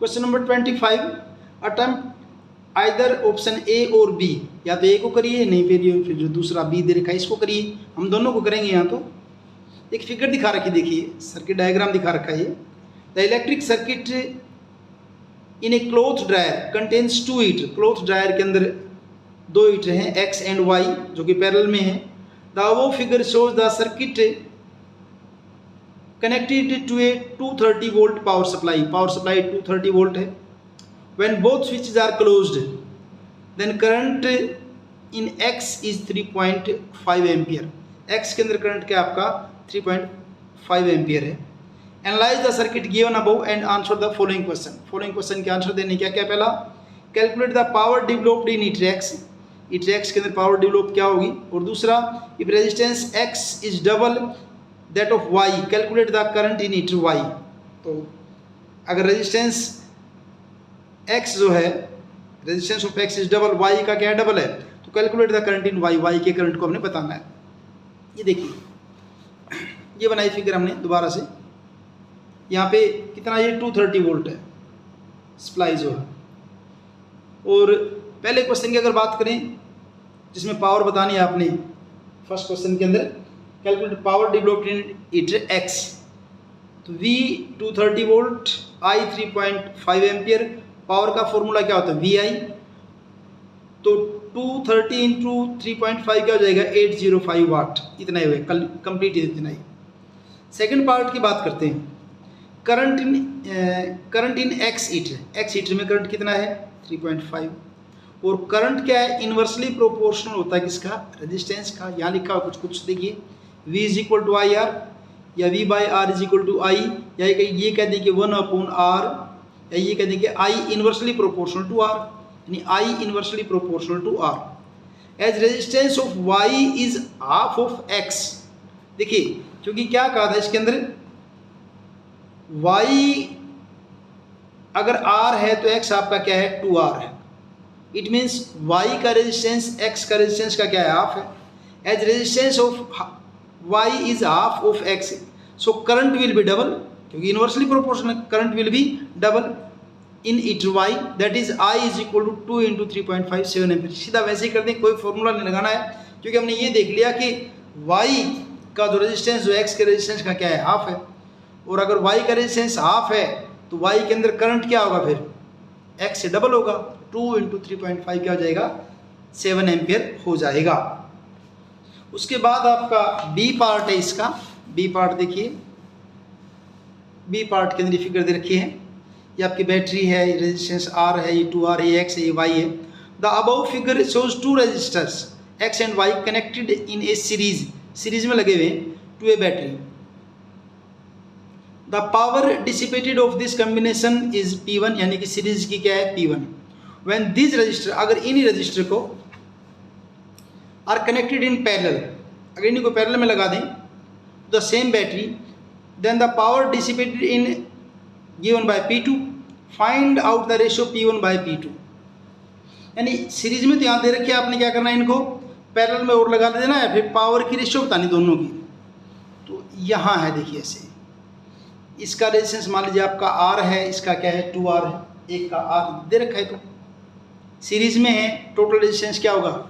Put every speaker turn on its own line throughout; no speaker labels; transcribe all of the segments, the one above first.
Question number 25, attempt either option A और B, या तो ए को करिए, नहीं फिर जो दूसरा बी दे रखा है इसको करिए। हम दोनों को करेंगे। यहाँ तो एक फिगर दिखा रखी, देखिए सर्किट डायग्राम दिखा रखा है ये। The electric circuit in A cloth dryer contains 2 heater, cloth dryer के अंदर 2 हीटर हैं एक्स एंड वाई जो कि पैरेलल में है। The above figure shows the circuit connected to a 230 volt power supply 230 volt है। When both switches are closed then current in X is 3.5 ampere, X के अंदर करंट क्या आपका 3.5 एम्पियर है। Analyse the circuit given above and answer the following question के answer देने क्या क्या। पहला, calculate the power developed in heater X के अंदर पावर डेवलप क्या होगी। और दूसरा, if resistance X is double that of Y calculate the current in either Y. तो अगर रेजिस्टेंस एक्स जो है, resistance of X is double, Y का क्या डबल है, तो calculate the current in Y, Y के करंट को हमने बताना है। ये देखिए ये बनाई फिगर हमने दोबारा से। यहाँ पे कितना, ये 230 वोल्ट है सप्लाई जो है। और पहले क्वेश्चन की अगर बात करें जिसमें पावर बतानी है आपने, फर्स्ट क्वेश्चन के अंदर कैलकुलेट पावर डेवलप्ड इन हीटर एक्स, तो V 230 volt, I 3.5 ampere. Power का फॉर्मूला क्या होता है VI, तो 230 इंटू 3.5 क्या हो जाएगा 805 वाट, इतना ही हुआ, कंप्लीट इतना ही। सेकेंड पार्ट की बात करते हैं, करंट इन एक्स हीटर में करंट कितना है 3.5, और करंट क्या है इन्वर्सली प्रोपोर्शनल होता है किसका, रेजिस्टेंस का। यहाँ लिखा हुआ कुछ देखिए, V is equal to I R, या V by R is equal to I, या ये कह दें कि 1/r, या ये कह दें कि I inversely proportional to R, यानी I inversely proportional to R। As resistance of Y is half of X। देखिए क्योंकि क्या कहा था इसके अंदर, Y अगर R है तो X आपका क्या है 2R है। इट मीन्स Y का रेजिस्टेंस X का रेजिस्टेंस का क्या है हाफ है। As resistance of Y is half of X, so current will be double, क्योंकि inversely proportional current will be double in heater Y, that is I is equal to 2 into 3.5 7 ampere. सीधा वैसे ही कर दें, कोई formula नहीं लगाना है, क्योंकि हमने ये देख लिया कि Y का जो रेजिस्टेंस जो X के रेजिस्टेंस का क्या है हाफ है, और अगर Y का रेजिस्टेंस हाफ है तो Y के अंदर करंट क्या होगा फिर X से डबल होगा, 2 इंटू 3.5 क्या हो जाएगा 7 एम्पियर हो जाएगा। उसके बाद आपका बी पार्ट है इसका, बी पार्ट देखिए, बी पार्ट के अंदर फिगर दे रखी है, ये आपकी बैटरी है, ये रेजिस्टेंस R है, ये 2R है, ये X है, ये Y है। The above figure shows 2 resistors X and Y connected in a series में लगे हुए to a battery. The power dissipated of this combination is P1, यानी कि सीरीज की क्या है P1। व्हेन दिस रजिस्टर, अगर इन्हीं रजिस्टर को आर कनेक्टेड इन पैरेलल, अगर इन्हीं को पैरेलल में लगा दें the same battery, then the power dissipated in given by P2, find out the ratio P1 by P2। यानी सीरीज में तो यहाँ दे रखी है, आपने क्या करना है इनको पैरेलल में और लगा देना है, फिर पावर की रेशियो बतानी दोनों की। तो यहाँ है देखिए ऐसे, इसका रेजिस्टेंस मान लीजिए आपका R है, इसका क्या है 2R है, एक का R दे रखा है, तो सीरीज में है, टोटल रेजिस्टेंस क्या होगा,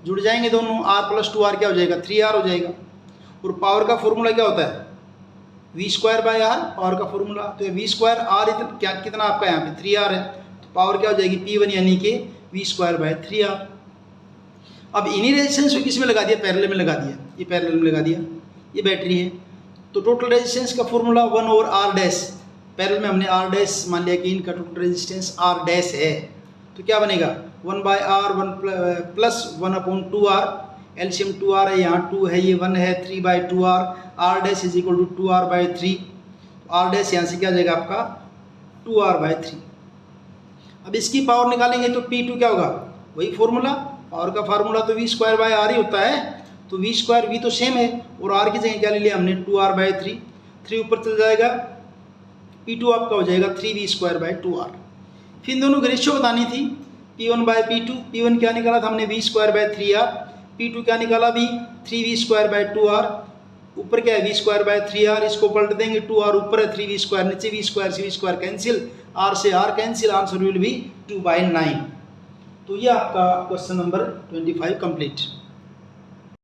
जुड़ जाएंगे दोनों, R प्लस 2R क्या हो जाएगा 3R हो जाएगा। और पावर का फॉर्मूला क्या होता है V square by R, power का फॉर्मूला, तो V स्क्वायर R क्या कितना आपका यहाँ पे 3R है, तो पावर क्या हो जाएगी P1 यानी कि V स्क्वायर बाय 3R। अब इन्हीं रेजिस्टेंस को किस में लगा दिया, पैरेलल में लगा दिया, ये पैरेलल में लगा दिया, ये बैटरी है, तो टोटल रेजिस्टेंस का formula 1 over R dash, parallel में हमने R डैश मान लिया कि इनका टोटल रेजिस्टेंस R डैश है, तो क्या बनेगा 1 bye R 1 plus 1/2R, LCM 2R है, यहाँ 2 है, ये 1 है, 3 by 2R, R dash is equal to 2R by 3, R dash यहाँ से क्या जाएगा आपका 2R बाई 3। अब इसकी पावर निकालेंगे तो P2 क्या होगा, वही फॉर्मूला, पावर का फार्मूला तो V स्क्वायर बाई R ही होता है, तो V स्क्वायर V तो सेम है, और R की जगह क्या ले लिया हमने 2R बाई 3, 3 ऊपर चल जाएगा, P2 आपका हो जाएगा 3V स्क्वायर बाई 2R। फिर इन दोनों की रेशियो बतानी थी, P1 बाई P2, P1 क्या निकाला था हमने V square by 3R, P2 क्या निकाला भी 3V स्क्वायर बाई 2R, ऊपर क्या है वी स्क्वायर बाय 3r, इसको पलट देंगे 2r ऊपर है 3v² नीचे v² से v² कैंसिल, r से r cancel, answer will be 2/9। तो ये आपका क्वेश्चन नंबर 25 कंप्लीट।